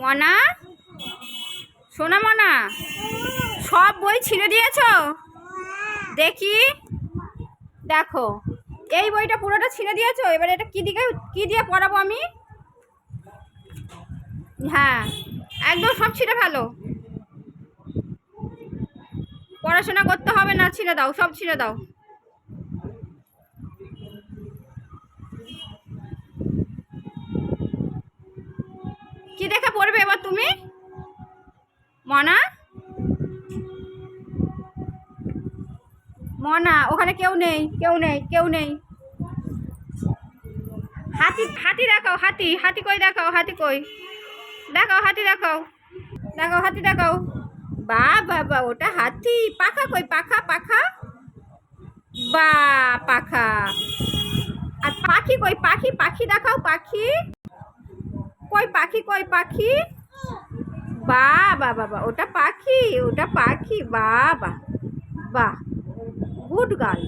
মনা, সোনা মনা, সব বই ছিঁড়ে দিয়েছো? দেখি, দেখো এই বইটা পুরোটা ছিঁড়ে দিয়েছো। এবার এটা কি দিয়ে পড়াবো আমি? হ্যাঁ, একদম সব ছিঁড়ে ফেলো। পড়াশোনা করতে হবে না, ছিঁড়ে দাও, সব ছিঁড়ে দাও। কি দেখে পড়বে এবার তুমি? মনা, মনা, ওখানে কেউ নেই, কেউ নেই, কেউ নেই। হাতি, হাতি দেখাও, হাতি, হাতি কই দেখাও, হাতি কই দেখাও, হাতি দেখাও, দেখাও, হাতি দেখাও। বা বাবা, ওটা হাতি। পাখা কই, পাখা, পাখা, বা পাখা। আর পাখি কই, পাখি, পাখি দেখাও, পাখি কই, পাখি কই, পাখি। বা বাবা, ওটা পাখি, ওটা পাখি। বাবা, বাহ, গুড গার্ল।